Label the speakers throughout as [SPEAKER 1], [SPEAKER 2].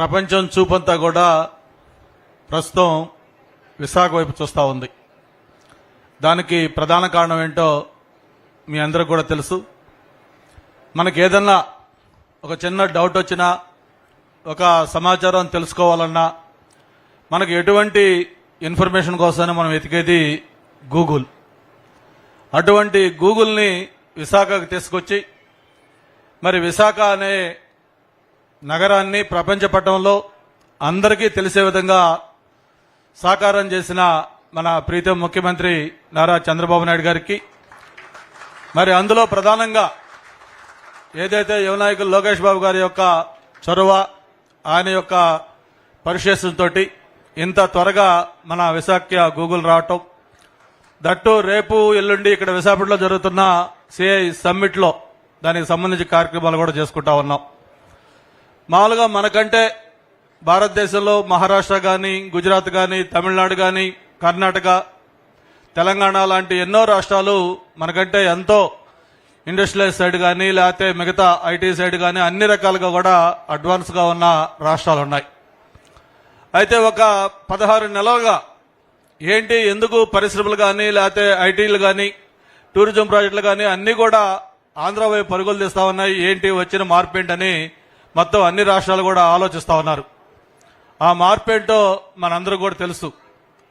[SPEAKER 1] ప్రపంచం చూపంతా కూడా ప్రస్తుతం విశాఖ వైపు చూస్తూ ఉంది. దానికి ప్రధాన కారణం ఏంటో మీ అందరికి కూడా తెలుసు. మనకి ఏదన్నా ఒక చిన్న డౌట్ వచ్చినా, ఒక సమాచారం తెలుసుకోవాలన్నా, మనకి ఎటువంటి ఇన్ఫర్మేషన్ కోసమని మనం వెతికేది గూగుల్. అటువంటి గూగుల్ని విశాఖకు తీసుకొచ్చి మరి విశాఖ అనే నగరాన్ని ప్రపంచ పటంలో అందరికీ తెలిసే విధంగా సాకారం చేసిన మన ప్రీతం ముఖ్యమంత్రి నారా చంద్రబాబు నాయుడు గారికి, మరి అందులో ప్రధానంగా ఏదైతే యువ నాయకులు లోకేష్ బాబు గారి యొక్క చొరవ, ఆయన యొక్క పరిశేషంతో ఇంత త్వరగా మన విశాఖ గూగుల్ రావటం, దట్టు రేపు ఎల్లుండి ఇక్కడ విశాఖపట్నంలో జరుగుతున్న సిఐ సమ్మిట్లో దానికి సంబంధించి కార్యక్రమాలు కూడా చేసుకుంటా ఉన్నాం. మామూలుగా మనకంటే భారతదేశంలో మహారాష్ట్ర కానీ, గుజరాత్ కానీ, తమిళనాడు కానీ, కర్ణాటక, తెలంగాణ లాంటి ఎన్నో రాష్ట్రాలు మనకంటే ఎంతో ఇండస్ట్రియల్ సైడ్ కానీ, లేకపోతే మిగతా ఐటీ సైడ్ కానీ అన్ని రకాలుగా కూడా అడ్వాన్స్గా ఉన్న రాష్ట్రాలు ఉన్నాయి. అయితే ఒక 16 నెలలుగా ఏంటి, ఎందుకు పరిశ్రమలు కానీ, లేకపోతే ఐటీలు కానీ, టూరిజం ప్రాజెక్టులు కానీ అన్నీ కూడా ఆంధ్ర వైపు పరుగులు తీస్తా ఉన్నాయి, ఏంటి వచ్చిన మార్పు ఏంటని మొత్తం అన్ని రాష్ట్రాలు కూడా ఆలోచిస్తా ఉన్నారు. ఆ మార్పు ఏంటో మనందరూ కూడా తెలుసు.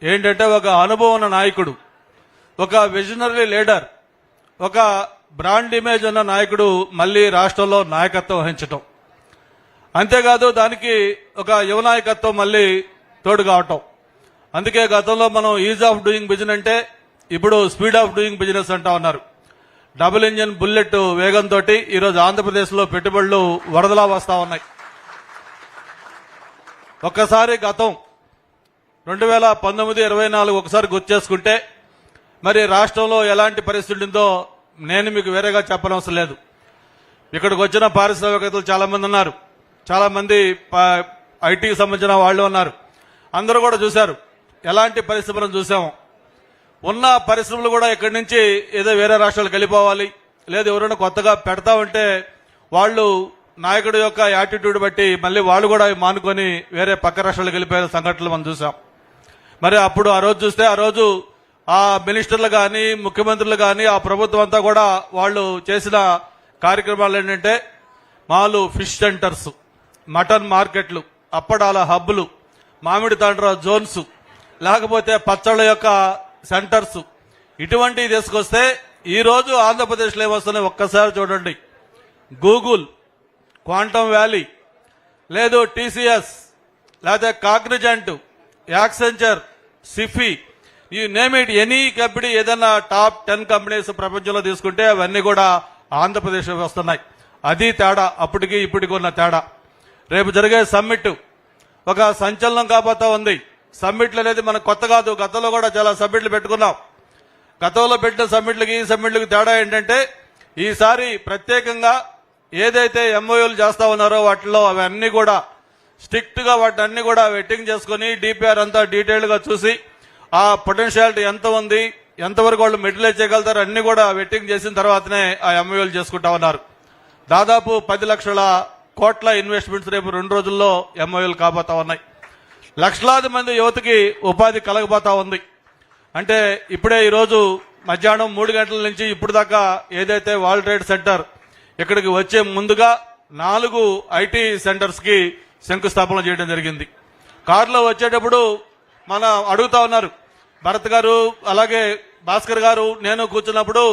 [SPEAKER 1] ఏంటంటే ఒక అనుభవం ఉన్న నాయకుడు, ఒక విజనరీ లీడర్, ఒక బ్రాండ్ ఇమేజ్ ఉన్న నాయకుడు మళ్లీ రాష్ట్రంలో నాయకత్వం వహించటం. అంతేకాదు దానికి ఒక యువ నాయకత్వం మళ్లీ తోడు కావటం. అందుకే గతంలో మనం ఈజ్ ఆఫ్ డూయింగ్ బిజినెస్ అంటే ఇప్పుడు స్పీడ్ ఆఫ్ డూయింగ్ బిజినెస్ అంటా ఉన్నారు. డబుల్ ఇంజిన్ బుల్లెట్ వేగంతో ఈరోజు ఆంధ్రప్రదేశ్లో పెట్టుబడులు వరదలా వస్తా ఉన్నాయి. ఒక్కసారి గతం 2019-24 ఒకసారి గుర్తు చేసుకుంటే మరి రాష్ట్రంలో ఎలాంటి పరిస్థితి ఉందో నేను మీకు వేరేగా చెప్పనవసరం లేదు. ఇక్కడికి వచ్చిన పారిశ్రామికవేత్తలు చాలా మంది ఉన్నారు, చాలా మంది ఐటీకి సంబంధించిన వాళ్ళు ఉన్నారు. అందరూ కూడా చూశారు ఎలాంటి పరిశ్రమలను చూసాము. ఉన్న పరిశ్రమలు కూడా ఇక్కడి నుంచి ఏదో వేరే రాష్ట్రాలకు వెళ్ళిపోవాలి, లేదు ఎవరైనా కొత్తగా పెడతా ఉంటే వాళ్ళు నాయకుడి యొక్క యాటిట్యూడ్ బట్టి మళ్ళీ వాళ్ళు కూడా మానుకొని వేరే పక్క రాష్ట్రాలకు వెళ్ళిపోయే సంఘటనలు మనం చూసాం. మరి అప్పుడు ఆ రోజు చూస్తే ఆ రోజు ఆ మినిస్టర్లు కానీ, ముఖ్యమంత్రులు కానీ, ఆ ప్రభుత్వం అంతా కూడా వాళ్ళు చేసిన కార్యక్రమాలు ఏంటంటే మాలు ఫిష్ సెంటర్స్, మటన్ మార్కెట్లు, అప్పడాల హబ్బులు, మామిడి తాండ్ర జోన్స్, లేకపోతే పచ్చళ్ళ యొక్క సెంటర్స్, ఇటువంటివి తీసుకొస్తే ఈ రోజు ఆంధ్రప్రదేశ్లో ఏమొస్తున్నాయి ఒక్కసారి చూడండి. గూగుల్, క్వాంటమ్ వ్యాలీ, లేదు టీసీఎస్, లేకపోతే కాగ్నిజెంట్, యాక్సెంచర్, సిఫీ, ఈ నేమ్ ఇట్ ఎనీ కంపెనీ, ఏదైనా టాప్ 10 కంపెనీస్ ప్రపంచంలో తీసుకుంటే అవన్నీ కూడా ఆంధ్రప్రదేశ్ వస్తున్నాయి. అది తేడా, అప్పటికి ఇప్పటికి ఉన్న తేడా. రేపు జరిగే సమ్మిట్ ఒక సంచలనం కాబోతా ఉంది. సమ్మిట్లు అనేది మనకు కొత్త కాదు, గతంలో కూడా చాలా సమ్మిట్లు పెట్టుకున్నాం. గతంలో పెట్టిన సమ్మిట్లకి ఈ సమ్మిట్లకి తేడా ఏంటంటే ఈసారి ప్రత్యేకంగా ఏదైతే ఎంఓయూలు చేస్తా ఉన్నారో వాటిలో అవన్నీ కూడా స్ట్రిక్ట్ గా వాటిని అన్ని కూడా వెట్టింగ్ చేసుకుని డిపిఆర్ అంతా డీటెయిల్డ్ గా చూసి ఆ పొటెన్షియాలిటీ ఎంత ఉంది, ఎంతవరకు వాళ్ళు మెటీరియల్ చేయగలుగుతారు అన్ని కూడా వెట్టింగ్ చేసిన తర్వాతనే ఆ ఎంఓయూలు చేసుకుంటా ఉన్నారు. దాదాపు 10 లక్షల కోట్ల ఇన్వెస్ట్మెంట్స్ రేపు 2 రోజుల్లో ఎంఓయూలు కాబోతా ఉన్నాయి. లక్షలాది మంది యువతకి ఉపాధి కలగబోతా ఉంది. అంటే ఇప్పుడే ఈరోజు మధ్యాహ్నం 3 గంటల నుంచి ఇప్పుడు దాకా ఏదైతే వరల్డ్ ట్రేడ్ సెంటర్ ఇక్కడికి వచ్చే ముందుగా 4 ఐటీ సెంటర్స్ కి శంకుస్థాపన చేయడం జరిగింది. కారులో వచ్చేటప్పుడు మన అడుగుతా ఉన్నారు భరత్ గారు, అలాగే భాస్కర్ గారు, నేను కూర్చున్నప్పుడు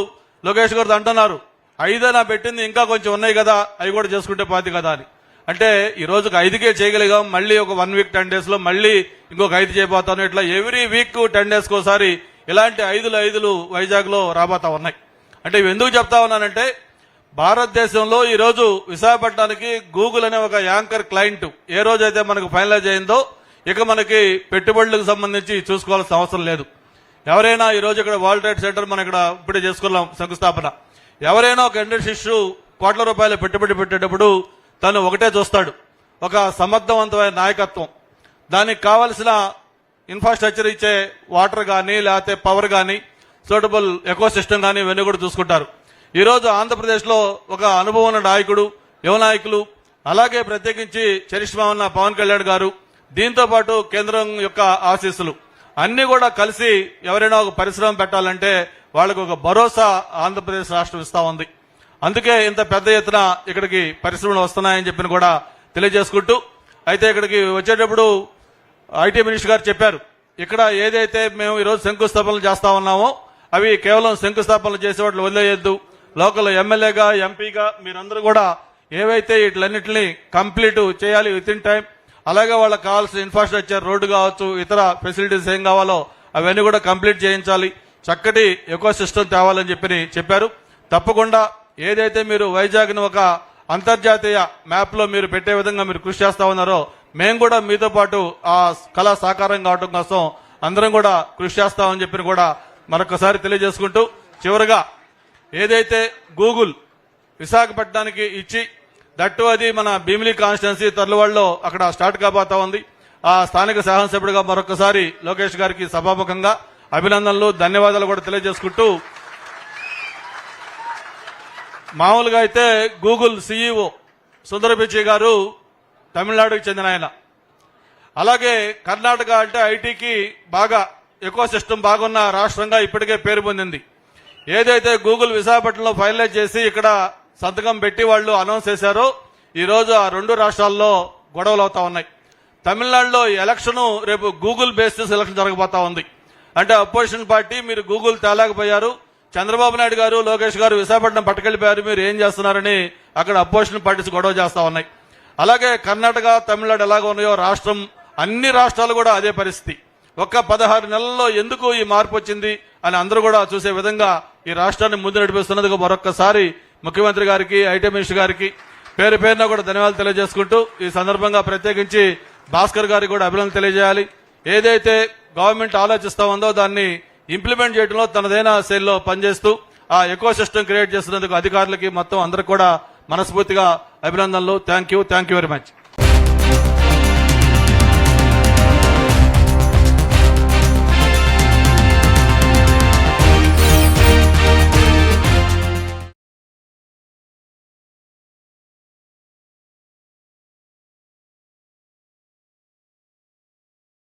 [SPEAKER 1] లోకేష్ గారు అంటున్నారు 5 పెట్టింది ఇంకా కొంచెం ఉన్నాయి కదా, అవి కూడా చేసుకుంటే పోతుంది కదా అని. అంటే ఈ రోజుకి 5కే చేయగలిగాం, మళ్ళీ ఒక 1 వీక్ 10 days లో మళ్ళీ ఇంకొక 5 చేయబోతాను. ఇట్లా ఎవ్రీ వీక్ 10 days ఒకసారి ఇలాంటి 5 వైజాగ్ లో రాబోతా ఉన్నాయి. అంటే ఇవి ఎందుకు చెప్తా ఉన్నానంటే భారతదేశంలో ఈ రోజు విశాఖపట్నానికి గూగుల్ అనే ఒక యాంకర్ క్లయింట్ ఏ రోజైతే మనకు ఫైనలైజ్ అయిందో ఇక మనకి పెట్టుబడులకు సంబంధించి చూసుకోవాల్సిన అవసరం లేదు. ఎవరైనా ఈ రోజు ఇక్కడ వరల్డ్ ట్రేడ్ సెంటర్ మనం ఇక్కడ ఇప్పుడే చేసుకున్నాం శంకుస్థాపన. ఎవరైనా ఒక ఇండస్ట్రీస్ కోట్ల రూపాయల పెట్టుబడి పెట్టేటప్పుడు తను ఒకటే చూస్తాడు, ఒక సమర్థవంతమైన నాయకత్వం, దానికి కావలసిన ఇన్ఫ్రాస్ట్రక్చర్ ఇచ్చే వాటర్ కానీ, లేకపోతే పవర్ కానీ, సూటబుల్ ఎకో సిస్టమ్ కానీ ఇవన్నీ కూడా చూసుకుంటారు. ఈ రోజు ఆంధ్రప్రదేశ్లో ఒక అనుభవం ఉన్న నాయకుడు, యువ నాయకులు, అలాగే ప్రత్యేకించి చరిష్మా ఉన్న పవన్ కళ్యాణ్ గారు, దీంతో పాటు కేంద్రం యొక్క ఆశీస్సులు అన్ని కూడా కలిసి ఎవరైనా ఒక పరిశ్రమ పెట్టాలంటే వాళ్ళకు ఒక భరోసా ఆంధ్రప్రదేశ్ రాష్ట్రం ఇస్తా ఉంది. అందుకే ఇంత పెద్ద ఎత్తున ఇక్కడికి పరిశ్రమలు వస్తున్నాయని చెప్పి కూడా తెలియజేసుకుంటూ, అయితే ఇక్కడికి వచ్చేటప్పుడు ఐటీ మినిస్టర్ గారు చెప్పారు, ఇక్కడ ఏదైతే మేము ఈరోజు శంకుస్థాపనలు చేస్తా ఉన్నామో అవి కేవలం శంకుస్థాపనలు చేసే వాటిని వదిలేయద్దు. లోకల్ ఎమ్మెల్యేగా, ఎంపీగా మీరందరూ కూడా ఏవైతే వీటిలన్నింటినీ కంప్లీట్ చేయాలి విత్ ఇన్ టైం. అలాగే వాళ్ళకి కావాల్సిన ఇన్ఫ్రాస్ట్రక్చర్, రోడ్డు కావచ్చు, ఇతర ఫెసిలిటీస్ ఏం కావాలో అవన్నీ కూడా కంప్లీట్ చేయించాలి, చక్కటి ఎకో సిస్టమ్ తేవాలని చెప్పారు. తప్పకుండా ఏదైతే మీరు వైజాగ్ను ఒక అంతర్జాతీయ మ్యాప్ లో మీరు పెట్టే విధంగా మీరు కృషి చేస్తా ఉన్నారో మేము కూడా మీతో పాటు ఆ కళ సాకారం కావడం కోసం అందరం కూడా కృషి చేస్తామని చెప్పి కూడా మరొకసారి తెలియజేసుకుంటూ, చివరిగా ఏదైతే గూగుల్ విశాఖపట్నానికి ఇచ్చి దట్టు అది మన భీమిలి కాన్స్టిట్యున్సీ తర్లువాడలో అక్కడ స్టార్ట్ కాబోతా ఉంది. ఆ స్థానిక శాసనసభ్యుడిగా మరొకసారి లోకేష్ గారికి సభాముఖంగా అభినందనలు, ధన్యవాదాలు కూడా తెలియజేసుకుంటూ, మామూలుగా అయితే గూగుల్ సీఈఓ సుందర పిచ్చై గారు తమిళనాడుకి చెందిన ఆయన. అలాగే కర్ణాటక అంటే ఐటీకి బాగా ఎకో సిస్టమ్ బాగున్న రాష్ట్రంగా ఇప్పటికే పేరు పొందింది. ఏదైతే గూగుల్ విశాఖపట్నంలో ఫైనలైజ్ చేసి ఇక్కడ సంతకం పెట్టి వాళ్ళు అనౌన్స్ చేశారో ఈ రోజు ఆ రెండు రాష్ట్రాల్లో గొడవలు అవుతా ఉన్నాయి. తమిళనాడులో ఎలక్షన్ రేపు గూగుల్ బేస్డ్ ఎలక్షన్ జరగబోతా ఉంది. అంటే అపోజిషన్ పార్టీ మీరు గూగుల్ తేలేకపోయారు, చంద్రబాబు నాయుడు గారు, లోకేష్ గారు విశాఖపట్నం పట్టుకెళ్లిపోయారు, మీరు ఏం చేస్తున్నారని అక్కడ అపోజిషన్ పార్టీస్ గొడవ చేస్తా ఉన్నాయి. అలాగే కర్ణాటక, తమిళనాడు ఎలాగ ఉన్నాయో రాష్ట్రం, అన్ని రాష్ట్రాలు కూడా అదే పరిస్థితి. ఒక్క 16 నెలల్లో ఎందుకు ఈ మార్పు వచ్చింది అని అందరూ కూడా చూసే విధంగా ఈ రాష్ట్రాన్ని ముందు నడిపిస్తున్నందుకు మరొక్కసారి ముఖ్యమంత్రి గారికి, ఐటీ మినిస్టర్ గారికి పేరు పేరున కూడా ధన్యవాదాలు తెలియజేసుకుంటూ, ఈ సందర్భంగా ప్రత్యేకించి భాస్కర్ గారికి కూడా అభినందనలు తెలియజేయాలి. ఏదైతే గవర్నమెంట్ ఆలోచిస్తా ఉందో దాన్ని ఇంప్లిమెంట్ చేయడంలో తనదైన శైలిలో పనిచేస్తూ ఆ ఎకో సిస్టమ్ క్రియేట్ చేస్తున్నందుకు అధికారులకి మొత్తం అందరికి కూడా మనస్ఫూర్తిగా అభినందనలు. Thank you very much.